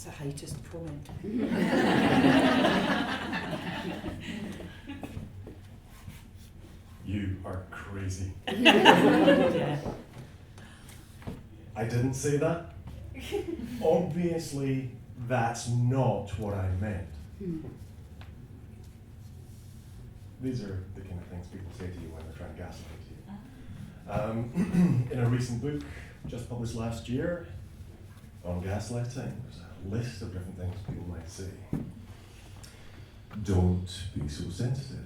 That's a heightist comment. You are crazy. Yeah. I didn't say that. Obviously, that's not what I meant. These are the kind of things people say to you when they're trying to gaslight you. In a recent book, just published last year, on gaslighting, there's a list of different things people might say. Don't be so sensitive.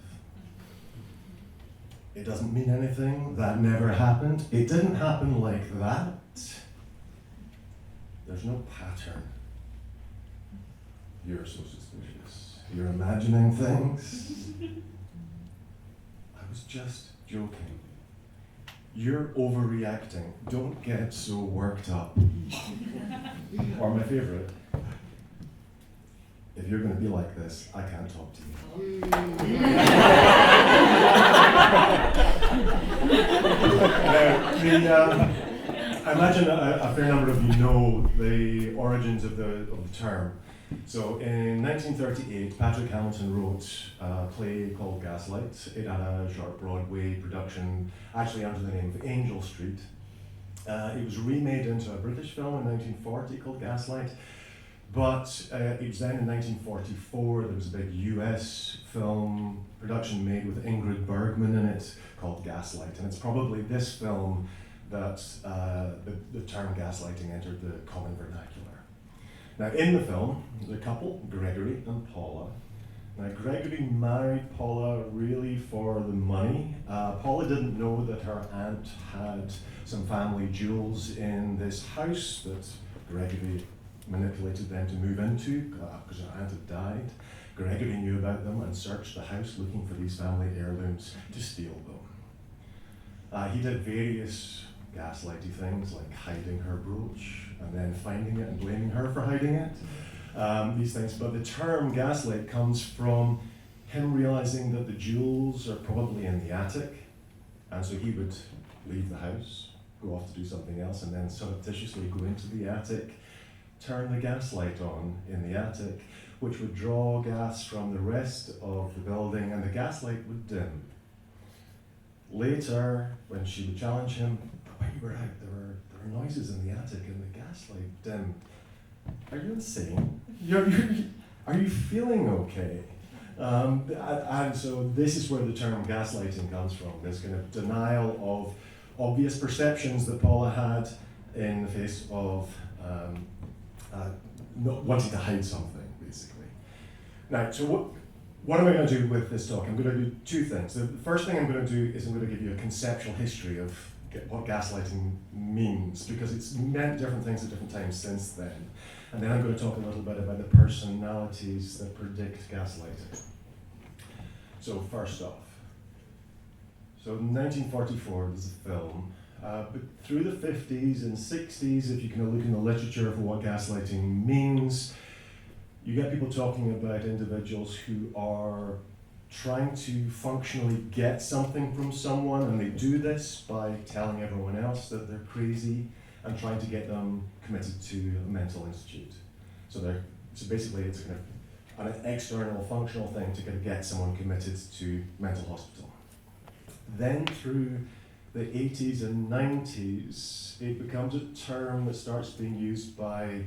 It doesn't mean anything. That never happened. It didn't happen like that. There's no pattern. You're so suspicious. You're imagining things. I was just joking. You're overreacting. Don't get so worked up. Or my favorite, if you're going to be like this, I can't talk to you. I imagine a fair number of you know the origins of the term. So in 1938, Patrick Hamilton wrote a play called Gaslight. It had a short Broadway production, actually under the name of Angel Street. It was remade into a British film in 1940 called Gaslight. But it was then in 1944, there was a big US film production made with Ingrid Bergman in it called Gaslight. And it's probably this film that the term gaslighting entered the common vernacular. Now in the film, there's a couple, Gregory and Paula. Now Gregory married Paula really for the money. Paula didn't know that her aunt had some family jewels in this house that Gregory manipulated them to move into because her aunt had died. Gregory knew about them and searched the house looking for these family heirlooms to steal them. He did various gaslighty things like hiding her brooch and then finding it and blaming her for hiding it. These things, but the term gaslight comes from him realizing that the jewels are probably in the attic, and so he would leave the house, go off to do something else, and then surreptitiously go into the attic, turn the gaslight on in the attic, which would draw gas from the rest of the building, and the gaslight would dim. Later, when she would challenge him, when you were out, there were noises in the attic and the gaslight dimmed. Are you insane? Are you feeling okay? And so this is where the term gaslighting comes from, this kind of denial of obvious perceptions that Paula had in the face of not wanting to hide something, basically. Now, so what am I going to do with this talk? I'm going to do two things. The first thing I'm going to do is I'm going to give you a conceptual history of what gaslighting means, because it's meant different things at different times since then. And then I'm going to talk a little bit about the personalities that predict gaslighting. So first off, so in 1944, there's a film, but through the 50s and 60s, if you can look in the literature for what gaslighting means, you get people talking about individuals who are trying to functionally get something from someone, and they do this by telling everyone else that they're crazy and trying to get them committed to a mental institute. So basically it's kind of an external functional thing to kind of get someone committed to mental hospital. Then through the 80s and 90s, it becomes a term that starts being used by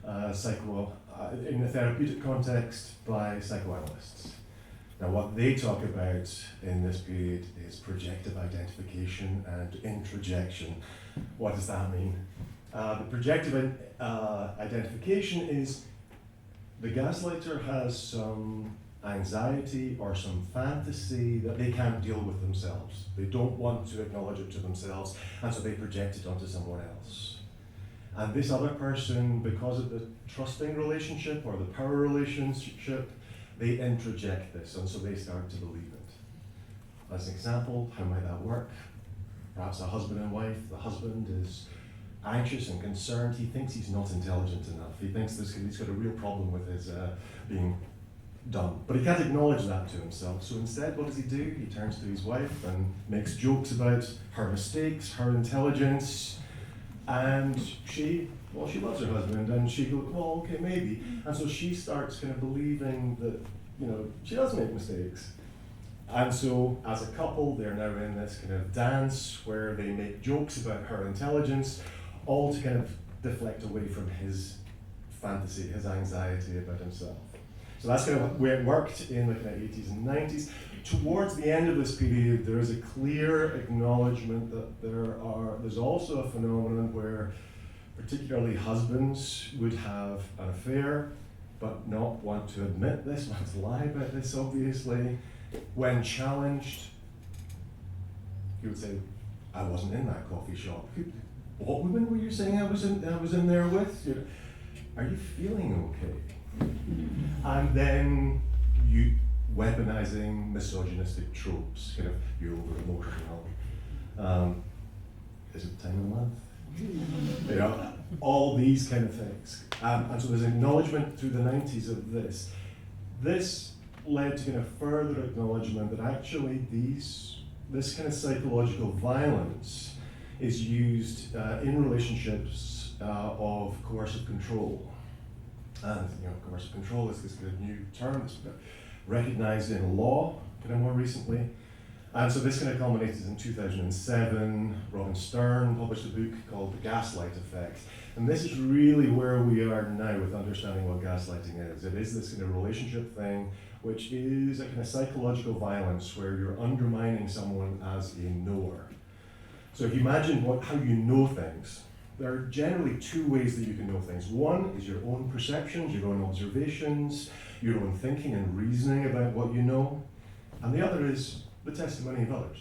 in the therapeutic context by psychoanalysts. Now what they talk about in this period is projective identification and introjection. What does that mean? The projective identification is the gaslighter has some anxiety or some fantasy that they can't deal with themselves. They don't want to acknowledge it to themselves, and so they project it onto someone else. And this other person, because of the trusting relationship or the power relationship, they introject this, and so they start to believe it. As an example, how might that work? Perhaps a husband and wife. The husband is anxious and concerned. He thinks he's not intelligent enough. He thinks he's got a real problem with his being dumb. But he can't acknowledge that to himself. So instead, what does he do? He turns to his wife and makes jokes about her mistakes, her intelligence, And she loves her husband, and she goes, well, okay, maybe. And so she starts kind of believing that, she does make mistakes. And so, as a couple, they're now in this kind of dance where they make jokes about her intelligence, all to kind of deflect away from his fantasy, his anxiety about himself. So that's kind of where it worked in the kind of 80s and 90s. Towards the end of this period, there is a clear acknowledgement that there's also a phenomenon where particularly husbands would have an affair, but not want to admit this, want to lie about this, obviously. When challenged, he would say, I wasn't in that coffee shop. What woman were you saying I was in there with? Are you feeling okay? And then you weaponizing misogynistic tropes, kind of, you're over emotional. Is it time of month? All these kind of things. And so there's acknowledgement through the 90s of this. This led to kind of further acknowledgement that actually this kind of psychological violence is used in relationships of coercive control. And coercive control is this kind of new term that's recognized in law kind of more recently. And so this kind of culminated in 2007. Robin Stern published a book called The Gaslight Effect. And this is really where we are now with understanding what gaslighting is. It is this kind of relationship thing, which is a kind of psychological violence where you're undermining someone as a knower. So if you imagine how you know things, there are generally two ways that you can know things. One is your own perceptions, your own observations, your own thinking and reasoning about what you know. And the other is the testimony of others.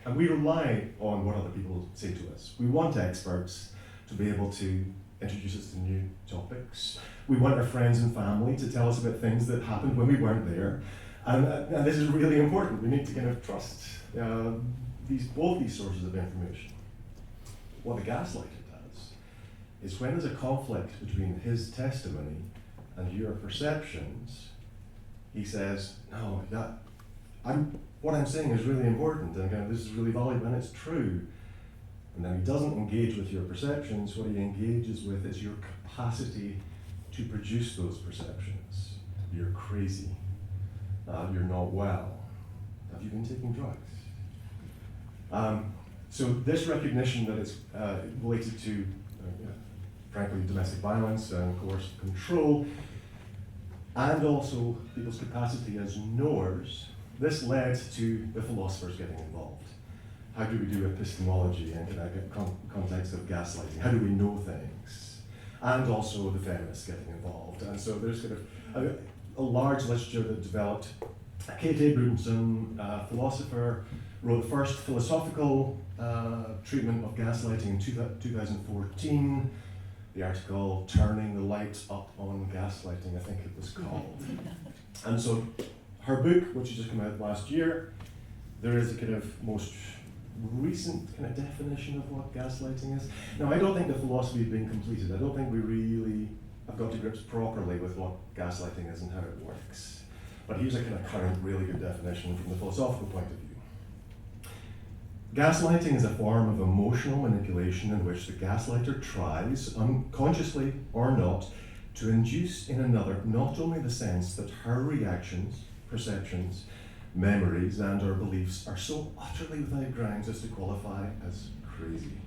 And we rely on what other people say to us. We want experts to be able to introduce us to new topics. We want our friends and family to tell us about things that happened when we weren't there. And this is really important. We need to kind of trust both these sources of information. What the gaslighter does is when there's a conflict between his testimony and your perceptions, he says, no, what I'm saying is really important, and kind of this is really valuable, and it's true. And then he doesn't engage with your perceptions. What he engages with is your capacity to produce those perceptions. You're crazy. You're not well. Have you been taking drugs? So this recognition that it's related to, frankly, domestic violence and coercive control, and also people's capacity as knowers, this led to the philosophers getting involved. How do we do epistemology in the context of gaslighting? How do we know things? And also the feminists getting involved. And so there's kind of a large literature that developed. Kate Abramson, a philosopher, wrote the first philosophical treatment of gaslighting in 2014. The article, Turning the Lights Up on Gaslighting, I think it was called. And so her book, which has just come out last year, there is a kind of most recent kind of definition of what gaslighting is. Now, I don't think the philosophy has been completed. I don't think we really have got to grips properly with what gaslighting is and how it works. But here's a kind of current, really good definition from the philosophical point of view. Gaslighting is a form of emotional manipulation in which the gaslighter tries, unconsciously or not, to induce in another not only the sense that her reactions, perceptions, memories and or beliefs are so utterly without grounds as to qualify as crazy,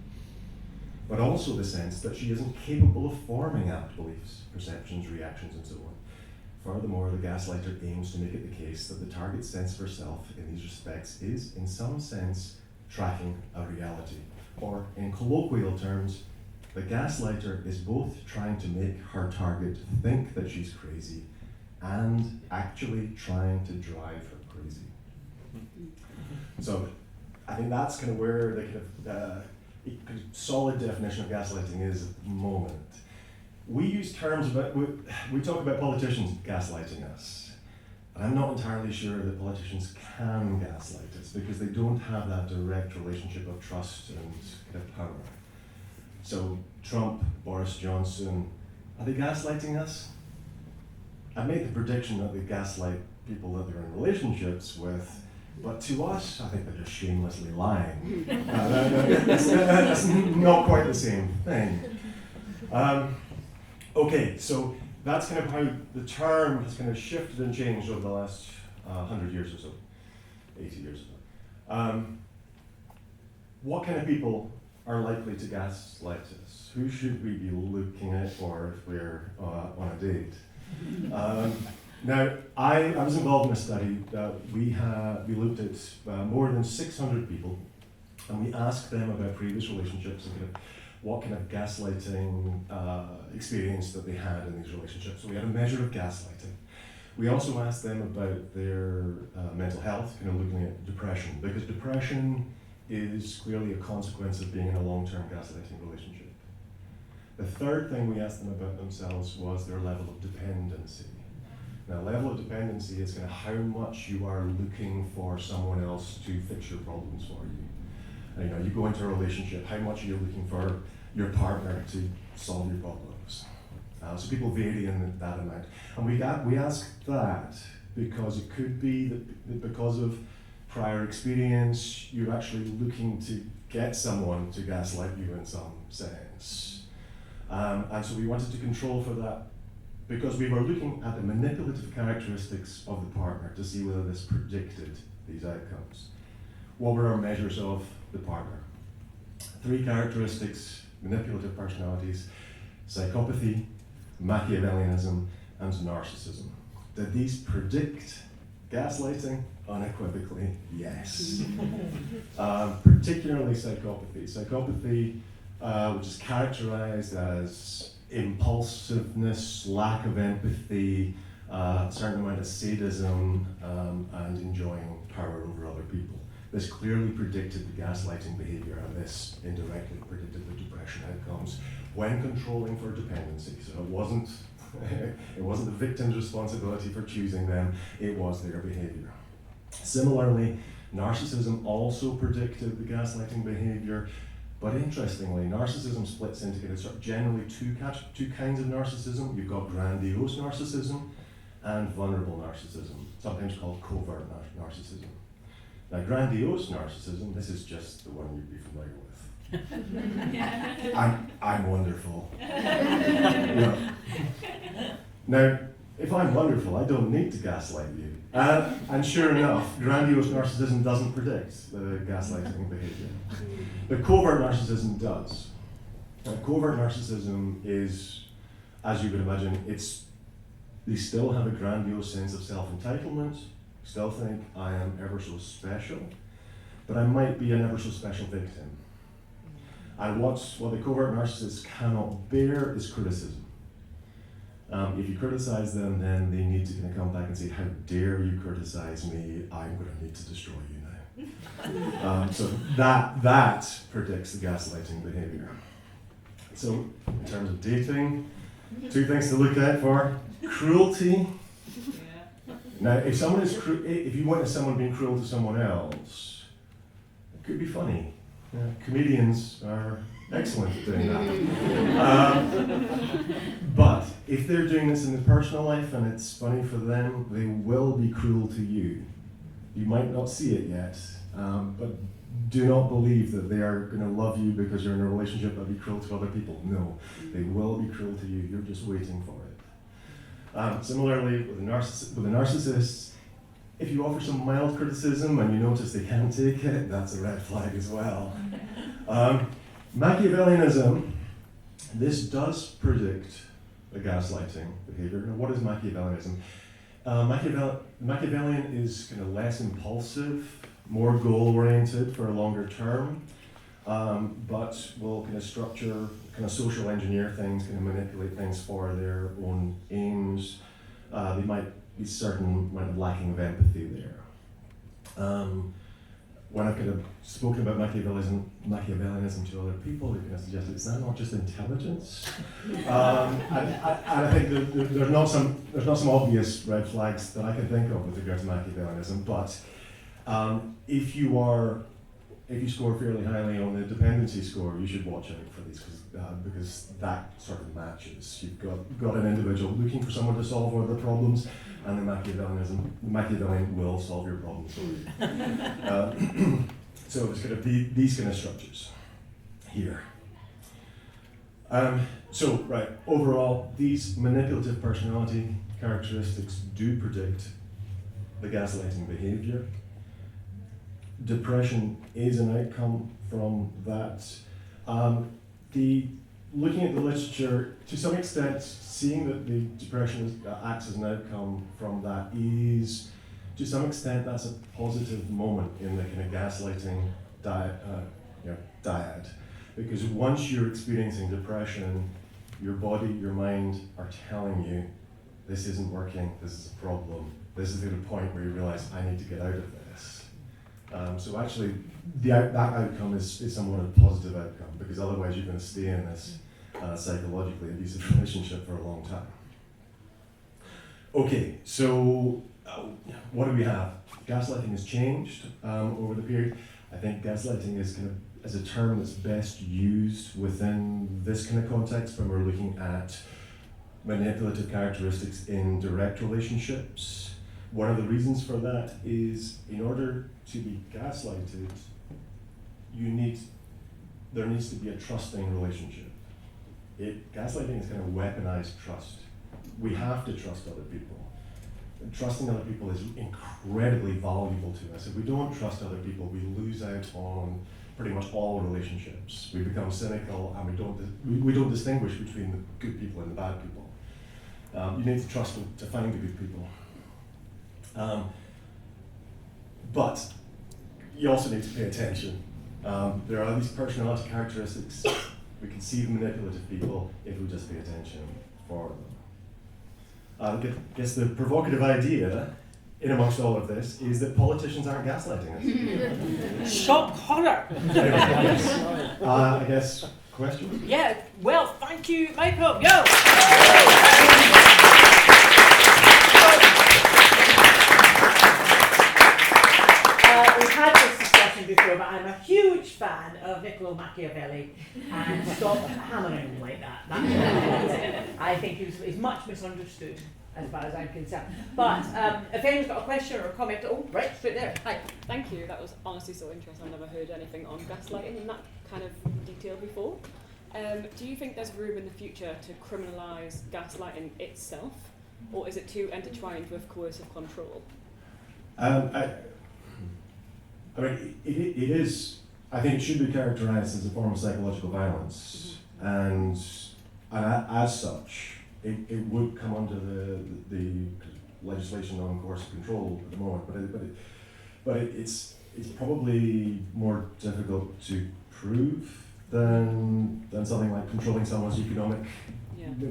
but also the sense that she isn't capable of forming apt beliefs, perceptions, reactions, and so on. Furthermore, the gaslighter aims to make it the case that the target's sense of herself in these respects is, in some sense, tracking a reality. Or, in colloquial terms, the gaslighter is both trying to make her target think that she's crazy and actually trying to drive her crazy. So I think that's kind of where the kind of solid definition of gaslighting is at the moment. We use terms about, we talk about politicians gaslighting us. And I'm not entirely sure that politicians can gaslight us because they don't have that direct relationship of trust and kind of power. So Trump, Boris Johnson, are they gaslighting us? I made the prediction that they gaslight people that they're in relationships with, But to us, I think they're just shamelessly lying. That's not quite the same thing. Okay, so that's kind of how the term has kind of shifted and changed over the last 100 years or so, 80 years or so. What kind of people are likely to gaslight us? Who should we be looking at for if we're on a date? Now, I was involved in a study that we looked at more than 600 people, and we asked them about previous relationships and kind of what kind of gaslighting experience that they had in these relationships. So we had a measure of gaslighting. We also asked them about their mental health, kind of looking at depression, because depression is clearly a consequence of being in a long-term gaslighting relationship. The third thing we asked them about themselves was their level of dependency. Now, level of dependency is kind of how much you are looking for someone else to fix your problems for you. And, you go into a relationship, how much are you looking for your partner to solve your problems? So people vary in that amount. And we ask that because it could be that because of prior experience, you're actually looking to get someone to gaslight you in some sense. And so we wanted to control for that because we were looking at the manipulative characteristics of the partner to see whether this predicted these outcomes. What were our measures of the partner? 3 characteristics: manipulative personalities, psychopathy, Machiavellianism, and narcissism. Did these predict gaslighting? Unequivocally, yes. Particularly psychopathy. Psychopathy, which is characterized as impulsiveness, lack of empathy, a certain amount of sadism, and enjoying power over other people. This clearly predicted the gaslighting behavior, and this indirectly predicted the depression outcomes when controlling for dependency. So it wasn't the victim's responsibility for choosing them, it was their behavior. Similarly, narcissism also predicted the gaslighting behavior, but interestingly, narcissism splits into generally two kinds of narcissism. You've got grandiose narcissism and vulnerable narcissism, sometimes called covert narcissism. Now, grandiose narcissism, this is just the one you'd be familiar with. I'm wonderful. Yeah. Now, if I'm wonderful, I don't need to gaslight you. And sure enough, grandiose narcissism doesn't predict the gaslighting behavior. The covert narcissism does. Covert narcissism is, as you would imagine, they still have a grandiose sense of self-entitlement, still think I am ever so special, but I might be an ever so special victim. And what the covert narcissists cannot bear is criticism. If you criticize them, then they need to kind of come back and say, how dare you criticize me, I'm going to need to destroy you now. So that predicts the gaslighting behavior. So in terms of dating, 2 things to look out for: cruelty. Now, if you witness someone being cruel to someone else, it could be funny. Comedians are excellent at doing that. But if they're doing this in their personal life and it's funny for them, they will be cruel to you. You might not see it yet, but do not believe that they are going to love you because you're in a relationship and be cruel to other people. No, they will be cruel to you. You're just waiting for it. Similarly, with the narcissists, if you offer some mild criticism and you notice they can't take it, that's a red flag as well. Machiavellianism, this does predict the gaslighting behavior. Now, what is Machiavellianism? Machiavellian is kind of less impulsive, more goal-oriented for a longer term, but will kind of structure, kind of social engineer things, kind of manipulate things for their own aims. They might be certain amount of lacking of empathy there. When I've kind of spoken about Machiavellianism to other people, they've kind of suggested it's not just intelligence. And I think there's not some obvious red flags that I can think of with regard to Machiavellianism, but if you score fairly highly on the dependency frequency score, you should watch out for these because that sort of matches. You've got an individual looking for someone to solve all the problems, and the Machiavellian will solve your problems for you. So it's going to be these kind of structures here. Right, overall, these manipulative personality characteristics do predict the gaslighting behavior. Depression is an outcome from that. Looking at the literature, to some extent, seeing that the depression acts as an outcome from that is, to some extent, that's a positive moment in the kind of gaslighting dyad. Because once you're experiencing depression, your body, your mind are telling you, this isn't working, this is a problem. This is the point where you realize, I need to get out of this. So actually, that outcome is somewhat a positive outcome, because otherwise you're going to stay in this psychologically abusive relationship for a long time. Okay, so what do we have? Gaslighting has changed over the period. I think gaslighting is kind of as a term that's best used within this kind of context when we're looking at manipulative characteristics in direct relationships. One of the reasons for that is, in order to be gaslighted, there needs to be a trusting relationship. Gaslighting is kind of weaponized trust. We have to trust other people. And trusting other people is incredibly valuable to us. If we don't trust other people, we lose out on pretty much all relationships. We become cynical, and we don't distinguish between the good people and the bad people. You need to trust to find the good people. But you also need to pay attention. There are these personality characteristics. We can see the manipulative people if we just pay attention for them. I guess the provocative idea in amongst all of this is that politicians aren't gaslighting us. Shock horror. I guess questions? Yeah, well, thank you, Michael. Go! We've had this discussion before, but I'm a huge fan of Niccolo Machiavelli, and stop hammering him like that. I think he's much misunderstood as far as I'm concerned. But if anyone's got a question or a comment, right, straight there. Hi. Thank you, that was honestly so interesting. I've never heard anything on gaslighting in that kind of detail before. Do you think there's room in the future to criminalise gaslighting itself, or is it too intertwined with coercive control? I mean, it is. I think it should be characterised as a form of psychological violence, and as such, it would come under the legislation on coercive control at the moment. But it's probably more difficult to prove than something like controlling someone's economic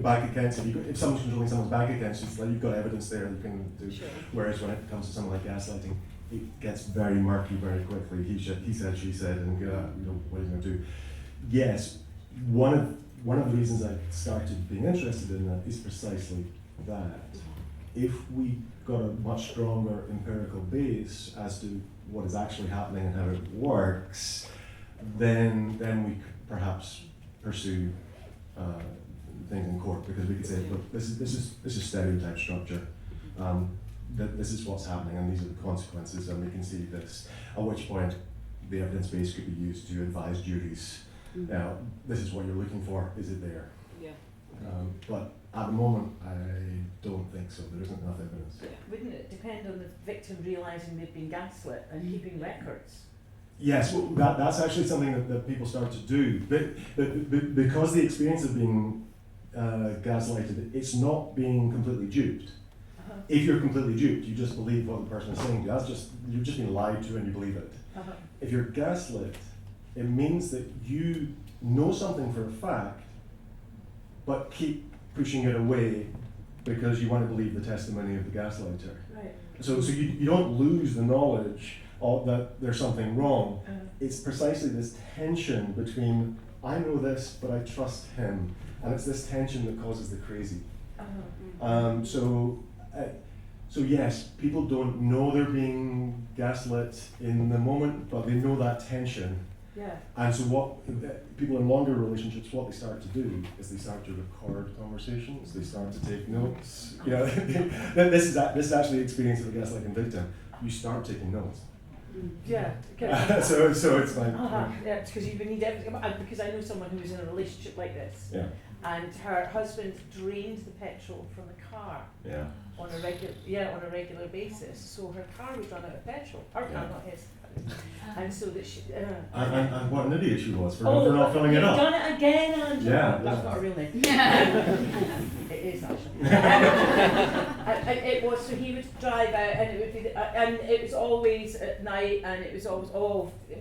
bank accounts. If someone's controlling someone's bank accounts, it's like you've got evidence there you can do. Sure. Whereas when it comes to something like gaslighting, it gets very murky very quickly. He said, she said, and what are you going to do? Yes, one of the reasons I started being interested in that is precisely that. If we got a much stronger empirical base as to what is actually happening and how it works, then we could perhaps pursue things in court, because we could say, look, this is stereotype structure. That this is what's happening and these are the consequences, and we can see this. At which point, the evidence base could be used to advise juries. Now, this is what you're looking for. Is it there? Yeah. But at the moment, I don't think so. There isn't enough evidence. Yeah. Wouldn't it depend on the victim realising they've been gaslit and keeping records? Yes, well, that's actually something that people start to do. But because the experience of being gaslighted, it's not being completely duped. If you're completely duped, you just believe what the person is saying. You've just been lied to and you believe it. If you're gaslit, it means that you know something for a fact, but keep pushing it away because you want to believe the testimony of the gaslighter. Right. So you don't lose the knowledge that there's something wrong. It's precisely this tension between, I know this, but I trust him. And it's this tension that causes the crazy. So yes, people don't know they're being gaslit in the moment, but they know that tension, Yeah. And so what people in longer relationships, what they start to do is they start to record conversations, they start to take notes. You know, this is actually the experience of a gaslighting victim. You start taking notes. Yeah. Okay. So it's like. Yeah, it's because you need everything. Because I know someone who was in a relationship like this. Yeah. And her husband drained the petrol from the car. Yeah. On a regular basis. So her car would run out of petrol. Her car, not his. And so that she. And what an idiot she was for not filling it up. Done it again, Angela. Yeah. That's not a real name. It is actually. And it was, so he would drive out, and it would be, and it was always at night, and it was always,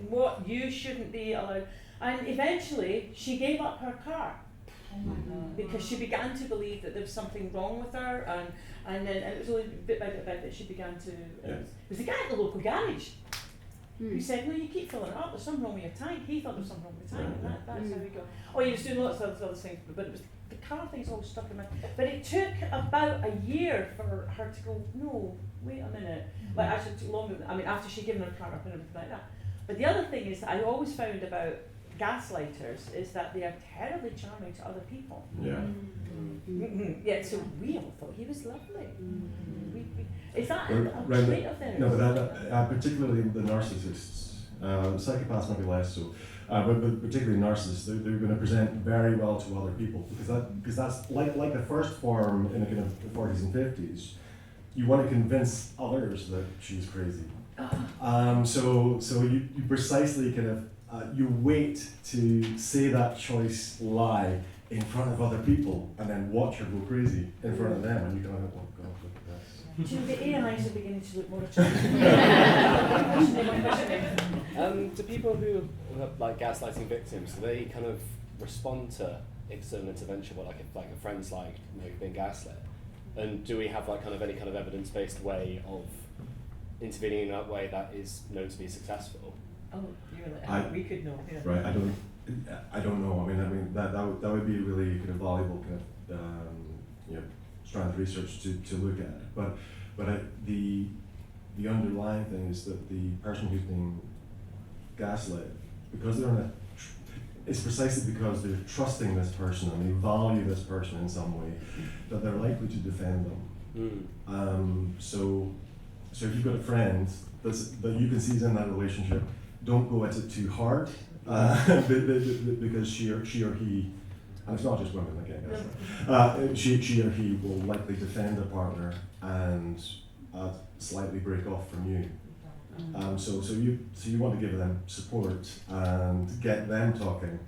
what, you shouldn't be allowed. And eventually she gave up her car. Because she began to believe that there was something wrong with her, and then it was only bit by bit that she began to. It was the guy at the local garage who said, "No, you keep filling it up. There's something wrong with your tank." He thought there was something wrong with the tank, and that's how we go. Oh, he was doing lots of other things, but it was the car thing's always stuck in my. But it took about a year for her to go. No, wait a minute. Like actually, it took longer. I mean, after she'd given her car up and everything like that. But the other thing is that I always found about gaslighters is that they are terribly charming to other people. Yeah. Yeah, so we all thought he was lovely. Is that a Right, trait of theirs? no, but particularly the narcissists, psychopaths maybe less so, but particularly narcissists, they're going to present very well to other people because that's like the first form in the kind of the 40s and 50s. You want to convince others that she's crazy. So you precisely kind of you wait to say that choice lie in front of other people and then watch her go crazy in front of them, and you kind of go, oh God, look at this. The AIs are beginning to look more attractive. Do people who are like gaslighting victims, do they kind of respond to external intervention, what like a friend's like being gaslit? And do we have like kind of any kind of evidence-based way of intervening in that way that is known to be successful? Oh, you're like, we could know. Yeah. Right, I don't know. I mean that would be a really kind of valuable kind of strand of research to look at. But the underlying thing is that the person who's being gaslit, because they're in a, it's precisely because they're trusting this person and they value this person in some way that they're likely to defend them. So if you've got a friend that you can see is in that relationship, don't go at it too hard, because she or he, and it's not just women that get gaslit, she or he will likely defend their partner and slightly break off from you. So you want to give them support and get them talking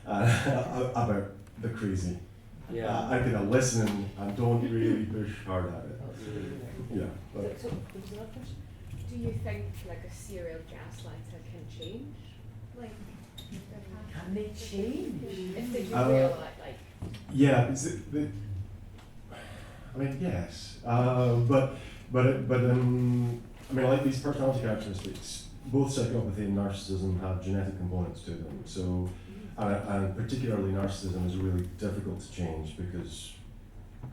about the crazy. I kind of listen and don't really push hard at it. Yeah. But. So, there's another question? Do you think like a serial gaslighter can change? Like, Can they change? if they do real like Yeah, I mean yes, but I mean like these personality characteristics, both psychopathy and narcissism have genetic components to them. So, and particularly narcissism is really difficult to change because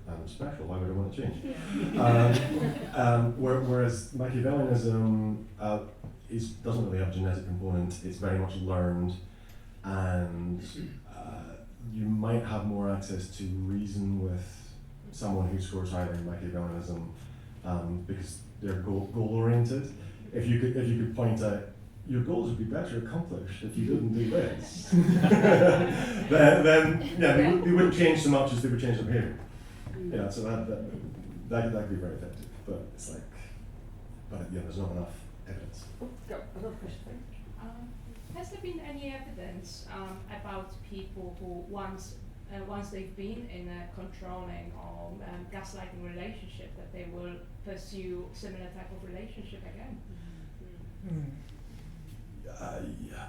I'm special. Why would I want to change? Whereas Machiavellianism doesn't really have a genetic component. It's very much learned, and you might have more access to reason with someone who scores higher in Machiavellianism because they're goal-oriented. If you could point out your goals would be better accomplished if you didn't do this, then they wouldn't change so much as they would change their behavior. Yeah, so that could be very effective, but it's like, there's not enough evidence. Oh, got another question. Has there been any evidence about people who once they've been in a controlling or gaslighting relationship that they will pursue similar type of relationship again?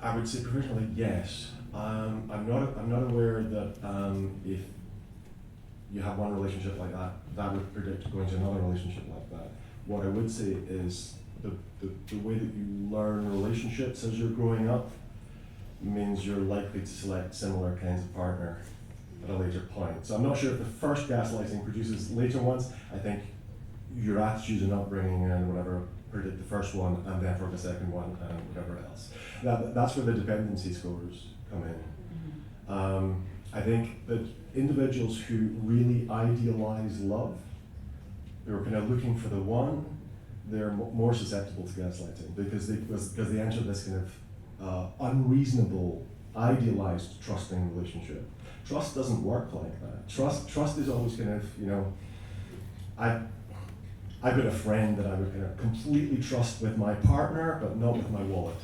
I would say professionally, yes. I'm not aware that if you have one relationship like that, that would predict going to another relationship like that. What I would say is the way that you learn relationships as you're growing up means you're likely to select similar kinds of partner at a later point. So I'm not sure if the first gaslighting produces later ones. I think your attitudes and upbringing and whatever predict the first one and therefore the second one and whatever else. That's where the dependency scores come in. I think that individuals who really idealize love, who are kind of looking for the one, they're more susceptible to gaslighting because they enter this kind of unreasonable, idealized, trusting relationship. Trust doesn't work like that. Trust is always kind of, you know, I've got a friend that I would kind of completely trust with my partner, but not with my wallet.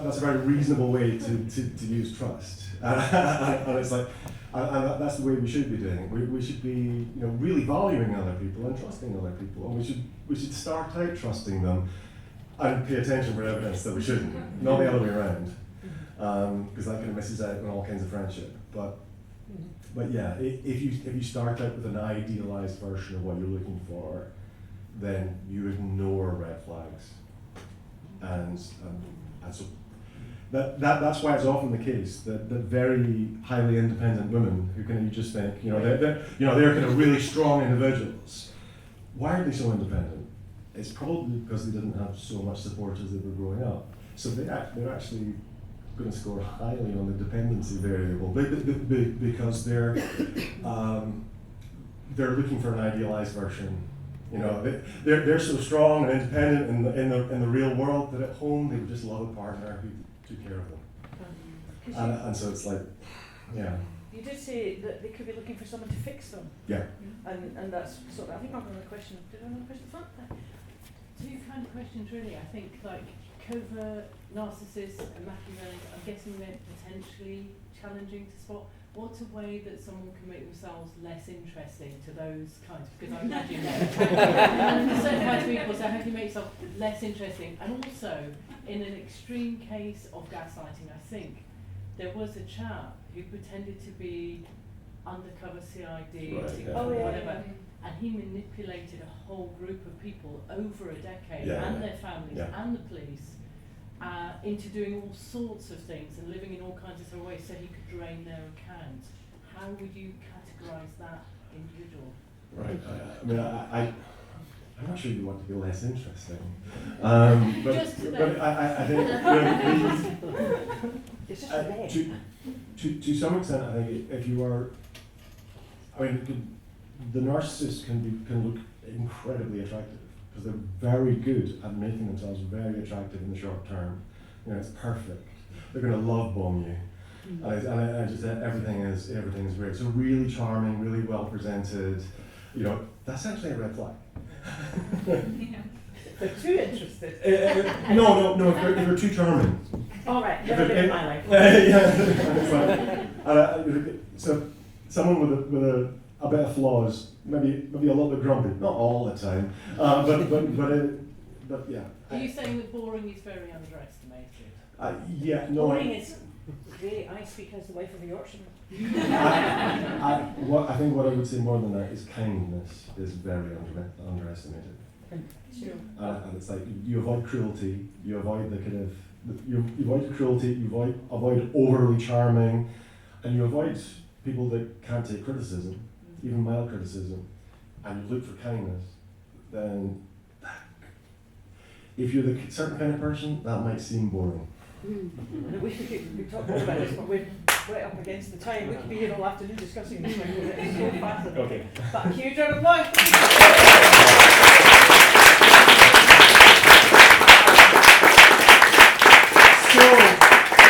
That's a very reasonable way to use trust, and it's like, and that's the way we should be doing it. We should be, you know, really valuing other people and trusting other people, and we should start out trusting them and pay attention for evidence that we shouldn't, not the other way around, because that kind of misses out on all kinds of friendship. But yeah, if you start out with an idealized version of what you're looking for, then you ignore red flags, and so that's why it's often the case that very highly independent women who kind of, you just think, you know, they're kind of really strong individuals. Why are they so independent? It's probably because they didn't have so much support as they were growing up. So they're actually going to score highly on the dependency variable because they're looking for an idealized version. You know, they're so strong and independent in the real world that at home they would just love a partner who took care of them. And so it's like, yeah. You did say that they could be looking for someone to fix them. Yeah. And that's sort of, I think I've got another question. Did I have another question at the front? Two kind of questions really. I think like covert narcissists and Machiavellians, I'm guessing they're potentially challenging to spot. What's a way that someone can make themselves less interesting to those kinds? Because I imagine that certain kinds of people, so how can you make yourself less interesting? And also, in an extreme case of gaslighting, I think, there was a chap who pretended to be undercover CID, whatever, and he manipulated a whole group of people over a decade, and their families, and the police, into doing all sorts of things and living in all kinds of ways so he could drain their account. How would you categorise that individual? Right. I mean, I'm not sure you want to be less interesting. But I think to some extent, I think if you are, I mean, the narcissist can look incredibly attractive because they're very good at making themselves very attractive in the short term. You know, it's perfect. They're going to love bomb you, and just everything is great. So really charming, really well presented. You know, that's actually a red flag. They're too interested. No. If they're too charming. All right, never been in my life. So someone with a bit of flaws, maybe a little bit grumpy, not all the time, but yeah. Are you saying that boring is very underestimated? Yeah, no. Boring is great. I speak as the wife of a Yorkshireman. I think what I would say more than that is kindness is very underestimated. Sure. And it's like you avoid cruelty, you avoid the kind of you avoid cruelty, you avoid overly charming, and you avoid people that can't take criticism, even mild criticism, and you look for kindness. Then, if you're the certain kind of person, that might seem boring. I wish we talked more about this, but we're right up against the time. We could be here all afternoon discussing this. It's so fascinating. Okay. But a huge round of applause. So,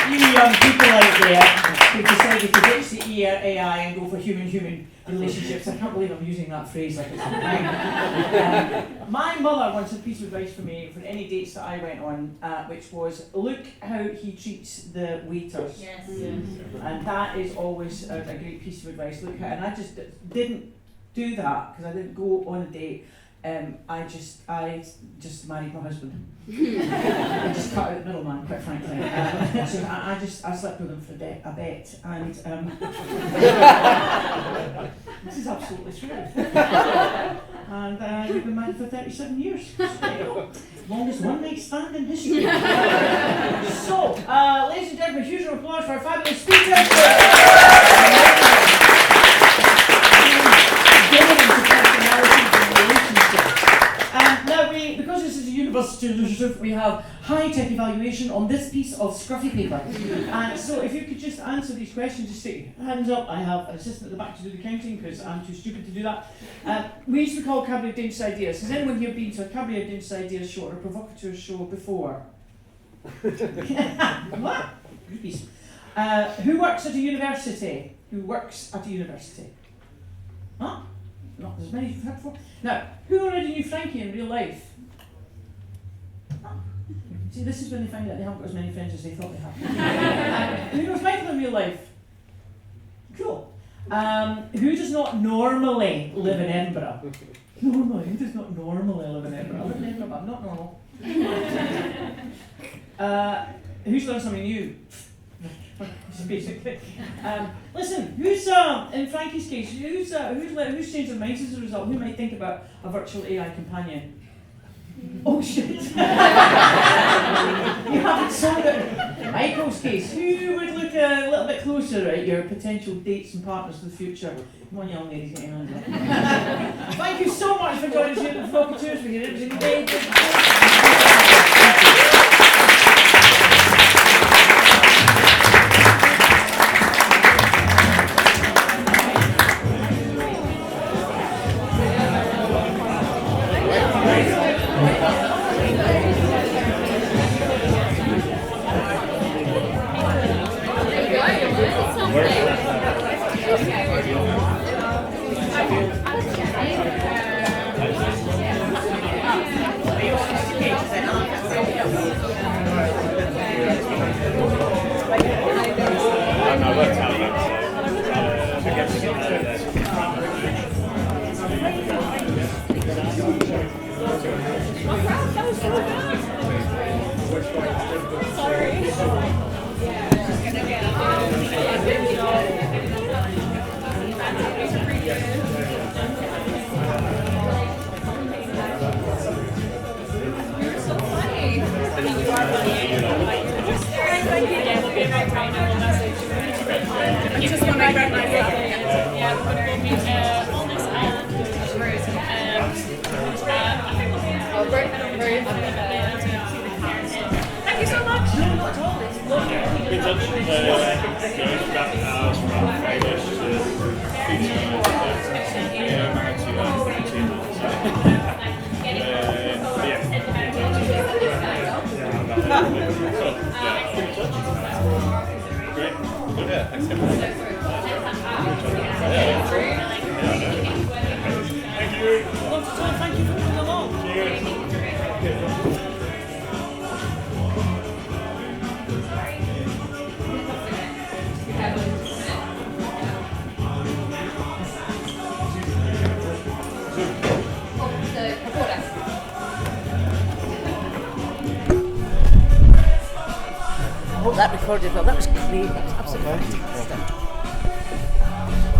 you young people out there who decided to ditch the AI and go for human-human relationships, I can't believe I'm using that phrase like it's a thing. My mother once had a piece of advice for me for any dates that I went on, which was, look how he treats the waiters. Yes. And that is always a great piece of advice. Look how, and I just didn't do that because I didn't go on a date. I just married my husband. I just cut out the middleman, quite frankly. So I slept with him for a bet, and this is absolutely true. And we've been married for 37 years. Longest one night stand in history. So, ladies and gentlemen, huge applause for our fabulous speakers. intrusive. We have high-tech evaluation on this piece of scruffy paper. And so if you could just answer these questions, just stick your hands up. I have an assistant at the back to do the counting because I'm too stupid to do that. We used to call Cabaret of Dangerous Ideas. Has anyone here been to a Cabaret of Dangerous Ideas show or a Provocateurs show before? What? Groupies. Who works at a university? Who works at a university? Huh? Not as many as you've had before. Now, who already knew Frankie in real life? Huh? See, this is when they find out they haven't got as many friends as they thought they had. Who knows Michael in real life? Cool. Who does not normally live in Edinburgh? Normally, who does not normally live in Edinburgh? I live in Edinburgh, but I'm not normal. Who's learned something new? Basically. Listen, who's in Frankie's case, who's changed their minds as a result? Who might think about a virtual AI companion? Oh shit! You haven't sold it. Michael's case, who would look a little bit closer at your potential dates and partners for the future? Come on, young ladies, get your hands up. Thank you so much for joining us here at the Provocateurs. We're here every day. That recorded well. That was great. That was absolutely fantastic.